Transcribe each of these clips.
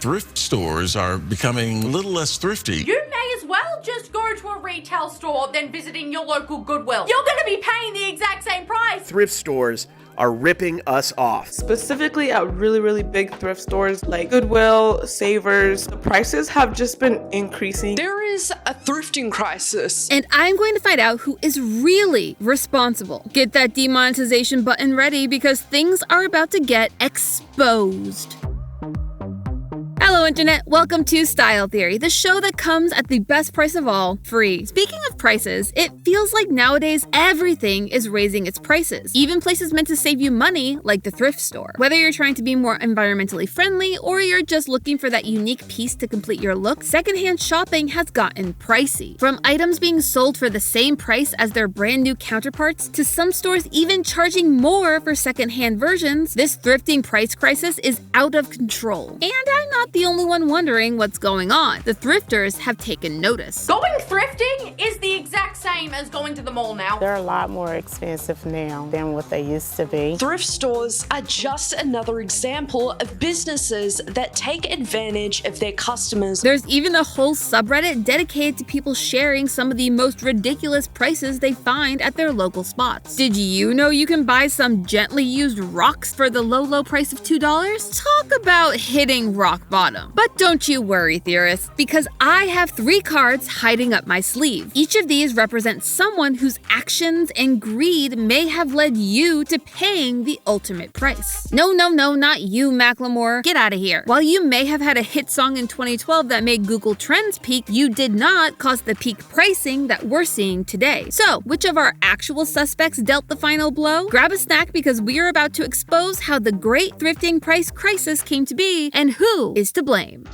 thrift stores are becoming a little less thrifty. You may as well just go to a retail store than visiting your local Goodwill. You're going to be paying the exact same price. Thrift stores are ripping us off. Specifically at really big thrift stores like Goodwill, Savers, the prices have just been increasing. There is a thrifting crisis. And I'm going to find out who is really responsible. Get that demonetization button ready because things are about to get exposed. Hello, Internet. Welcome to Style Theory, the show that comes at the best price of all, free. Speaking of prices, it feels like nowadays everything is raising its prices. Even places meant to save you money, like the thrift store. Whether you're trying to be more environmentally friendly or you're just looking for that unique piece to complete your look, secondhand shopping has gotten pricey. From items being sold for the same price as their brand new counterparts, to some stores even charging more for secondhand versions, this thrifting price crisis is out of control. And I'm not the only one wondering what's going on. The thrifters have taken notice. Going thrifting is the exact same as going to the mall now. They're a lot more expensive now than what they used to be. Thrift stores are just another example of businesses that take advantage of their customers. There's even a whole subreddit dedicated to people sharing some of the most ridiculous prices they find at their local spots. Did you know you can buy some gently used rocks for the low price of $2? Talk about hitting rock bottom. But don't you worry, theorists, because I have 3 cards hiding up my sleeve. Each of these represents someone whose actions and greed may have led you to paying the ultimate price. No, not you, Macklemore. Get out of here. While you may have had a hit song in 2012 that made Google Trends peak, you did not cause the peak pricing that we're seeing today. So, which of our actual suspects dealt the final blow? Grab a snack because we are about to expose how the great thrifting price crisis came to be and who is to blame.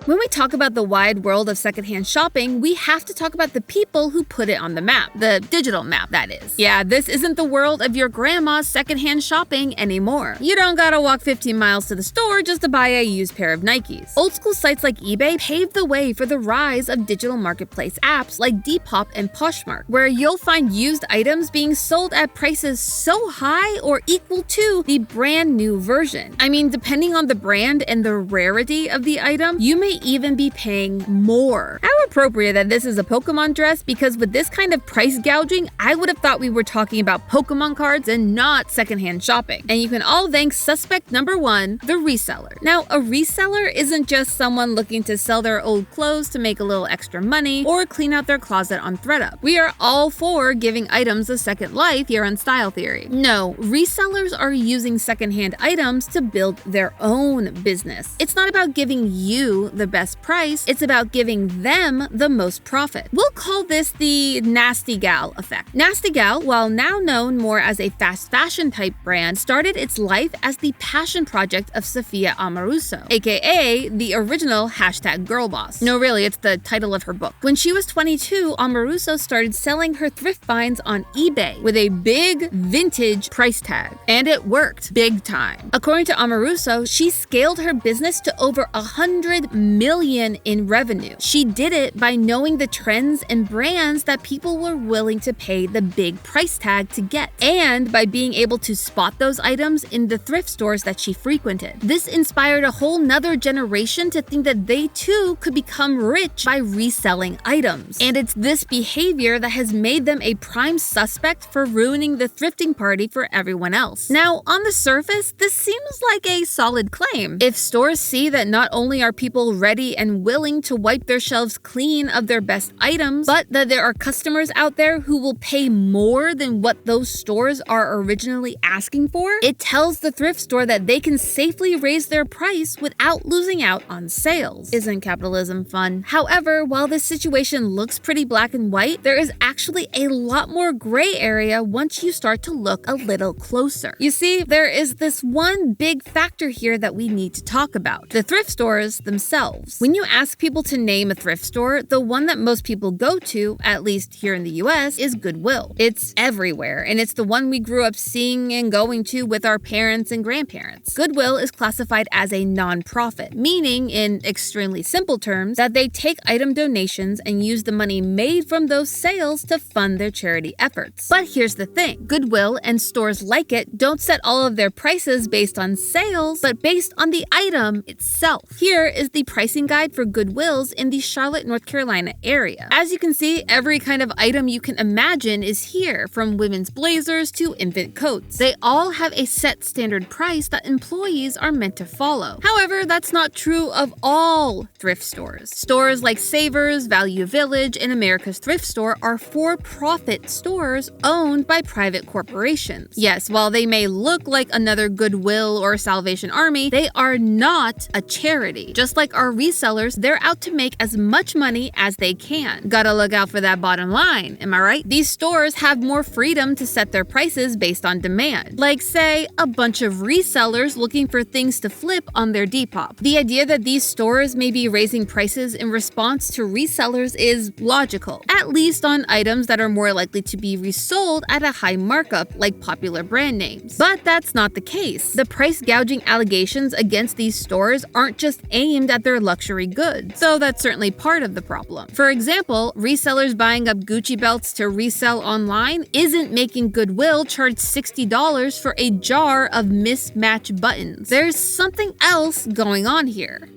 When we talk about the wide world of secondhand shopping, we have to talk about the people who put it on the map. The digital map, that is. Yeah, this isn't the world of your grandma's secondhand shopping anymore. You don't gotta walk 15 miles to the store just to buy a used pair of Nikes. Old school sites like eBay paved the way for the rise of digital marketplace apps like Depop and Poshmark, where you'll find used items being sold at prices so high or equal to the brand new version. I mean, depending on the brand and the rarity of the item, you may even be paying more. How appropriate that this is a Pokémon dress, because with this kind of price gouging, I would have thought we were talking about Pokémon cards and not secondhand shopping. And you can all thank suspect number 1, the reseller. Now, a reseller isn't just someone looking to sell their old clothes to make a little extra money or clean out their closet on ThredUp. We are all for giving items a second life here on Style Theory. No, resellers are using secondhand items to build their own business. It's not about giving you the best price, it's about giving them the most profit. We'll call this the Nasty Gal effect. Nasty Gal, while now known more as a fast fashion type brand, started its life as the passion project of Sophia Amoruso, aka the original #girlboss. No, really, it's the title of her book. When she was 22, Amoruso started selling her thrift finds on eBay with a big vintage price tag. And it worked big time. According to Amoruso, she scaled her business to over $100 million in revenue. She did it by knowing the trends and brands that people were willing to pay the big price tag to get, and by being able to spot those items in the thrift stores that she frequented. This inspired a whole nother generation to think that they too could become rich by reselling items. And it's this behavior that has made them a prime suspect for ruining the thrifting party for everyone else. Now, on the surface, this seems like a solid claim. If stores see that not only are people ready and willing to wipe their shelves clean of their best items, but that there are customers out there who will pay more than what those stores are originally asking for, it tells the thrift store that they can safely raise their price without losing out on sales. Isn't capitalism fun? However, while this situation looks pretty black and white, there is actually a lot more gray area once you start to look a little closer. You see, there is this one big factor here that we need to talk about: the thrift stores themselves. shelves. When you ask people to name a thrift store, the one that most people go to, at least here in the US, is Goodwill. It's everywhere, and it's the one we grew up seeing and going to with our parents and grandparents. Goodwill is classified as a non-profit, meaning, in extremely simple terms, that they take item donations and use the money made from those sales to fund their charity efforts. But here's the thing, Goodwill and stores like it don't set all of their prices based on sales, but based on the item itself. Here is the pricing guide for Goodwills in the Charlotte, North Carolina area. As you can see, every kind of item you can imagine is here, from women's blazers to infant coats. They all have a set standard price that employees are meant to follow. However, that's not true of all thrift stores. Stores like Savers, Value Village, and America's Thrift Store are for-profit stores owned by private corporations. Yes, while they may look like another Goodwill or Salvation Army, they are not a charity. Just like our resellers, they're out to make as much money as they can. Gotta look out for that bottom line, am I right? These stores have more freedom to set their prices based on demand. Like, say, a bunch of resellers looking for things to flip on their Depop. The idea that these stores may be raising prices in response to resellers is logical, at least on items that are more likely to be resold at a high markup, like popular brand names. But that's not the case. The price gouging allegations against these stores aren't just aimed at their luxury goods, so that's certainly part of the problem. For example, resellers buying up Gucci belts to resell online isn't making Goodwill charge $60 for a jar of mismatched buttons. There's something else going on here.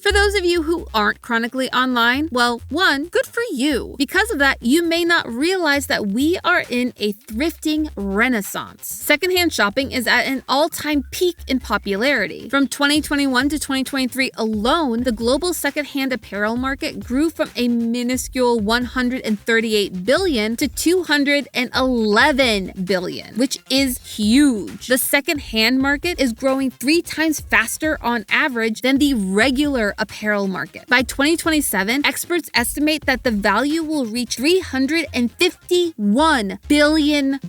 For those of you who aren't chronically online, well, one, good for you. Because of that, you may not realize that we are in a thrifting renaissance. Secondhand shopping is at an all-time peak in popularity. From 2021 to 2023 alone, the global secondhand apparel market grew from a minuscule $138 billion to $211 billion, which is huge. The secondhand market is growing 3 times faster on average than the regular apparel market. By 2027, experts estimate that the value will reach $351 billion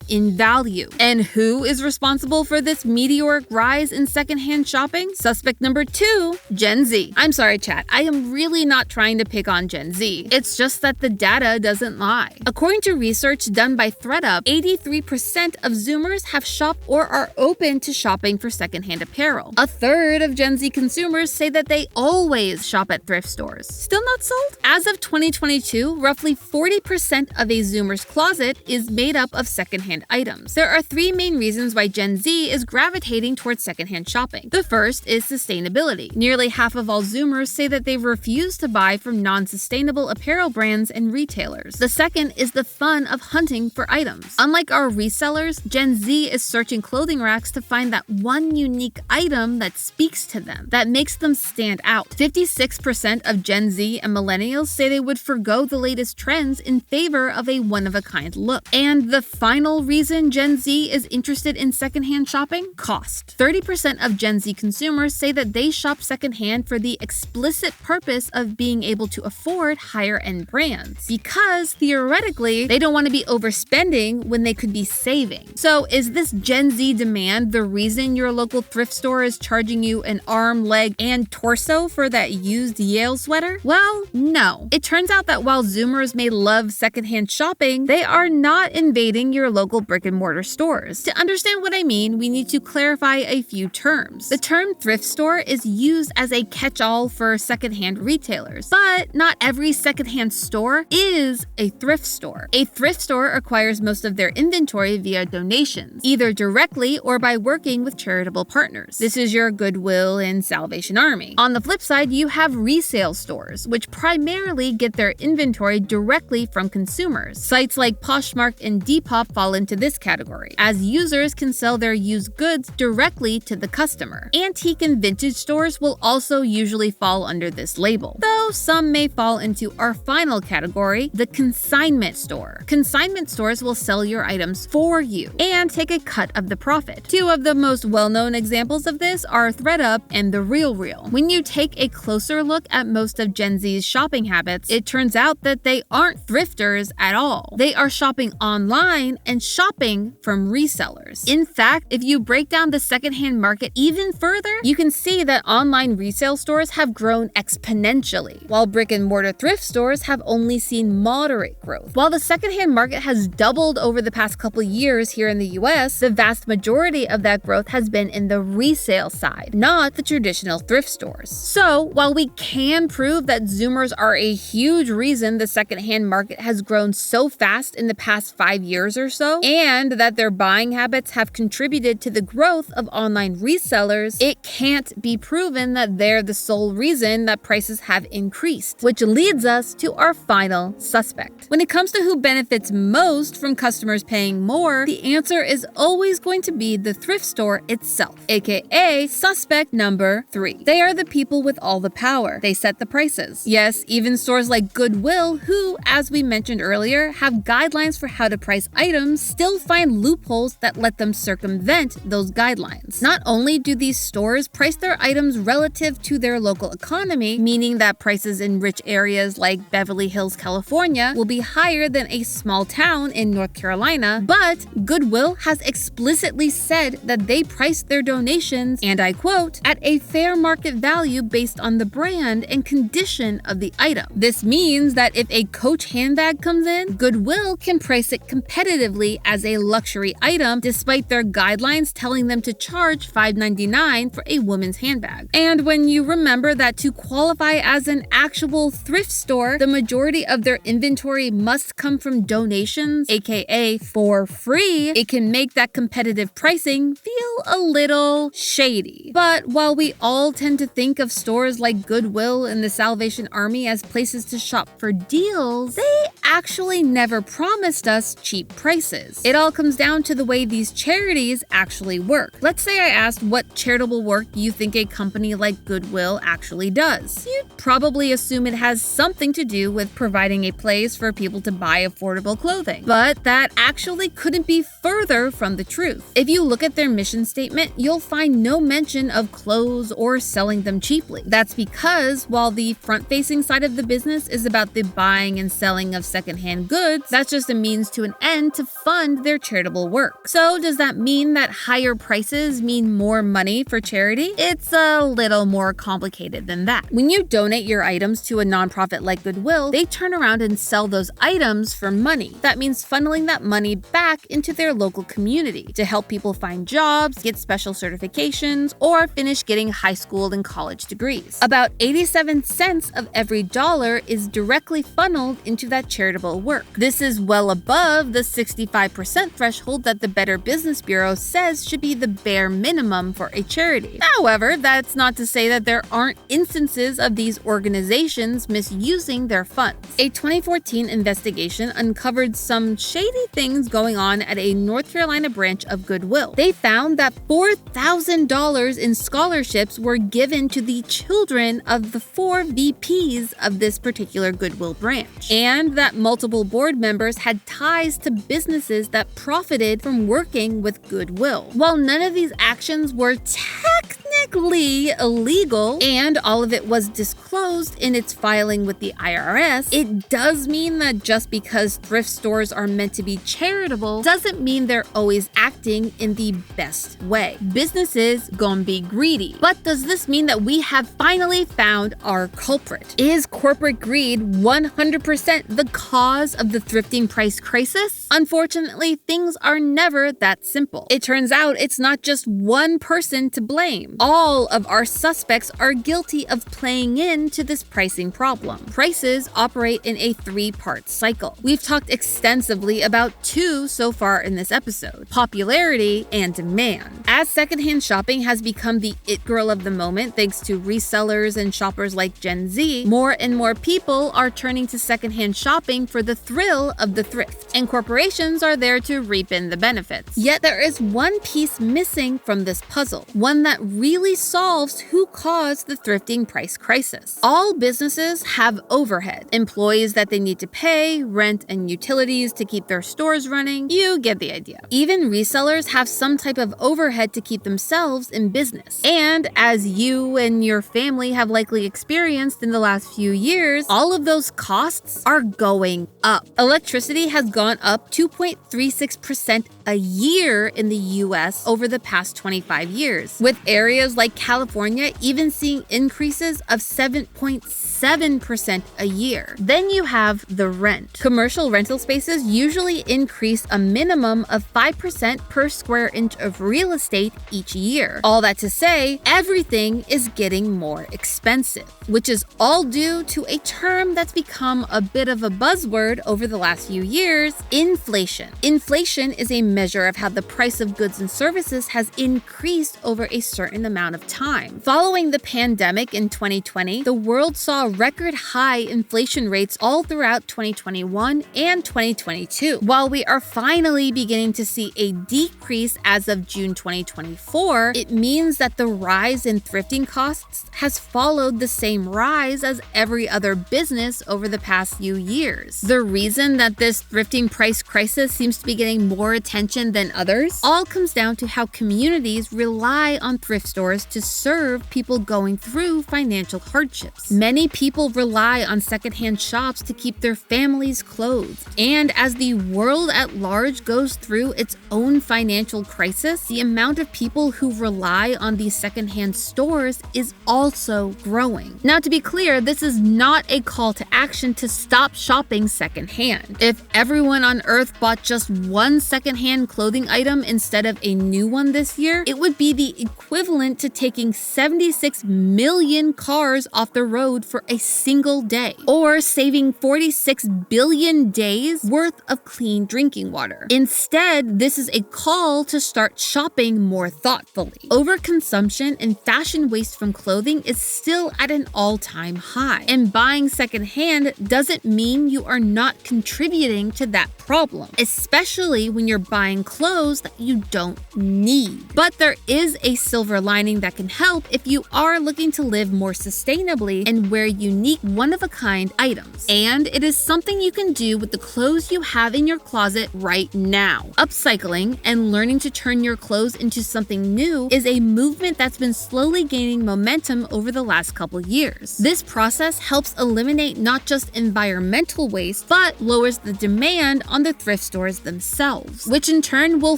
in value. And who is responsible for this meteoric rise in secondhand shopping? Suspect number 2, Gen Z. I'm sorry, chat. I am really not trying to pick on Gen Z. It's just that the data doesn't lie. According to research done by ThredUp, 83% of Zoomers have shopped or are open to shopping for secondhand apparel. A third of Gen Z consumers say that they always shop at thrift stores. Still not sold? As of 2022, roughly 40% of a Zoomer's closet is made up of secondhand items. There are 3 main reasons why Gen Z is gravitating towards secondhand shopping. The first is sustainability. Nearly half of all Zoomers say that they refuse to buy from non-sustainable apparel brands and retailers. The second is the fun of hunting for items. Unlike our resellers, Gen Z is searching clothing racks to find that one unique item that speaks to them, that makes them stand out. 56% of Gen Z and millennials say they would forgo the latest trends in favor of a one-of-a-kind look. And the final reason Gen Z is interested in secondhand shopping? Cost. 30% of Gen Z consumers say that they shop secondhand for the explicit purpose of being able to afford higher-end brands, because theoretically, they don't want to be overspending when they could be saving. So is this Gen Z demand the reason your local thrift store is charging you an arm, leg, and torso for that used Yale sweater? Well, no. It turns out that while Zoomers may love secondhand shopping, they are not invading your local brick-and-mortar stores. To understand what I mean, we need to clarify a few terms. The term thrift store is used as a catch-all for secondhand retailers, but not every secondhand store is a thrift store. A thrift store acquires most of their inventory via donations, either directly or by working with charitable partners. This is your Goodwill and Salvation Army. On the flip side, you have resale stores, which primarily get their inventory directly from consumers. Sites like Poshmark and Depop fall into this category, as users can sell their used goods directly to the customer. Antique and vintage stores will also usually fall under this label, though some may fall into our final category, the consignment store. Consignment stores will sell your items for you and take a cut of the profit. 2 of the most well-known examples of this are ThredUp and The RealReal. When you take a closer look at most of Gen Z's shopping habits, it turns out that they aren't thrifters at all. They are shopping online and shopping from resellers. In fact, if you break down the secondhand market even further, you can see that online resale stores have grown exponentially, while brick-and-mortar thrift stores have only seen moderate growth. While the secondhand market has doubled over the past couple years here in the US, the vast majority of that growth has been in the resale side, not the traditional thrift stores. So, while we can prove that Zoomers are a huge reason the secondhand market has grown so fast in the past 5 years or so, and that their buying habits have contributed to the growth of online resellers, it can't be proven that they're the sole reason that prices have increased, which leads us to our final suspect. When it comes to who benefits most from customers paying more, the answer is always going to be the thrift store itself, aka suspect number 3. They are the people with all the power. They set the prices. Yes, even stores like Goodwill, who, as we mentioned earlier, have guidelines for how to price items, still find loopholes that let them circumvent those guidelines. Not only do these stores price their items relative to their local economy, meaning that prices in rich areas like Beverly Hills, California, will be higher than a small town in North Carolina, but Goodwill has explicitly said that they price their donations, and I quote, at a fair market value based on the brand and condition of the item. This means that if a Coach handbag comes in, Goodwill can price it competitively as a luxury item despite their guidelines telling them to charge $5.99 for a woman's handbag. And when you remember that to qualify as an actual thrift store, the majority of their inventory must come from donations, aka for free, it can make that competitive pricing feel a little shady. But while we all tend to think of stores like Goodwill and the Salvation Army as places to shop for deals, they actually never promised us cheap prices. It all comes down to the way these charities actually work. Let's say I asked what charitable work you think a company like Goodwill actually does. You'd probably assume it has something to do with providing a place for people to buy affordable clothing. But that actually couldn't be further from the truth. If you look at their mission statement, you'll find no mention of clothes or selling them cheaply. That's because while the front-facing side of the business is about the buying and selling of secondhand goods, that's just a means to an end to fund their charitable work. So does that mean that higher prices mean more money for charity? It's a little more complicated than that. When you donate your items to a nonprofit like Goodwill, they turn around and sell those items for money. That means funneling that money back into their local community to help people find jobs, get special certifications, or finish getting high school and college degrees. About 87 cents of every dollar is directly funneled into that charitable work. This is well above the 65% threshold that the Better Business Bureau says should be the bare minimum for a charity. However, that's not to say that there aren't instances of these organizations misusing their funds. A 2014 investigation uncovered some shady things going on at a North Carolina branch of Goodwill. They found that $4,000 in scholarships were given to the children of the 4 VPs of this particular Goodwill branch, and that multiple board members had ties to businesses that profited from working with Goodwill. While none of these actions were technically illegal, and all of it was disclosed in its filing with the IRS, it does mean that just because thrift stores are meant to be charitable doesn't mean they're always acting in the best way. Businesses gon' be greedy. But does this mean that we have finally found our culprit? Is corporate greed 100% the cause of the thrifting price crisis? Unfortunately, things are never that simple. It turns out it's not just one person to blame. All of our suspects are guilty of playing into this pricing problem. Prices operate in a 3-part cycle. We've talked extensively about 2 so far in this episode: popularity and demand. As secondhand shopping has become the it girl of the moment thanks to resellers and shoppers like Gen Z, more and more people are turning to secondhand shopping for the thrill of the thrift. And corporations corporations are there to reap in the benefits. Yet there is one piece missing from this puzzle, one that really solves who caused the thrifting price crisis. All businesses have overhead, employees that they need to pay, rent and utilities to keep their stores running. You get the idea. Even resellers have some type of overhead to keep themselves in business. And as you and your family have likely experienced in the last few years, all of those costs are going up. Electricity has gone up 2.36% a year in the US over the past 25 years, with areas like California even seeing increases of 7.7% a year. Then you have the rent. Commercial rental spaces usually increase a minimum of 5% per square inch of real estate each year. All that to say, everything is getting more expensive, which is all due to a term that's become a bit of a buzzword over the last few years: inflation. Inflation is a measure of how the price of goods and services has increased over a certain amount of time. Following the pandemic in 2020, the world saw record high inflation rates all throughout 2021 and 2022. While we are finally beginning to see a decrease as of June 2024, it means that the rise in thrifting costs has followed the same rise as every other business over the past few years. The reason that this thrifting price crisis seems to be getting more attention than others all comes down to how communities rely on thrift stores to serve people going through financial hardships. Many people rely on secondhand shops to keep their families clothed. And as the world at large goes through its own financial crisis, the amount of people who rely on these secondhand stores is also growing. Now, to be clear, this is not a call to action to stop shopping secondhand. If everyone on Earth bought just one secondhand clothing item instead of a new one this year, it would be the equivalent to taking 76 million cars off the road for a single day, or saving 46 billion days worth of clean drinking water. Instead, this is a call to start shopping more thoughtfully. Overconsumption and fashion waste from clothing is still at an all-time high, and buying secondhand doesn't mean you are not contributing to that problem, especially when you're buying clothes that you don't need. But there is a silver lining that can help if you are looking to live more sustainably and wear unique, one-of-a-kind items. And it is something you can do with the clothes you have in your closet right now. Upcycling and learning to turn your clothes into something new is a movement that's been slowly gaining momentum over the last couple years. This process helps eliminate not just environmental waste, but lowers the demand on the thrift stores themselves, which in turn will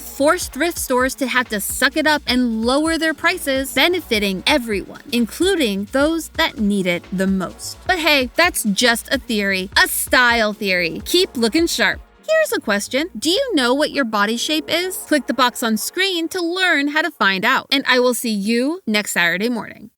force thrift stores to have to suck it up and lower their prices, benefiting everyone, including those that need it the most. But hey, that's just a theory, a style theory. Keep looking sharp. Here's a question. Do you know what your body shape is? Click the box on screen to learn how to find out. And I will see you next Saturday morning.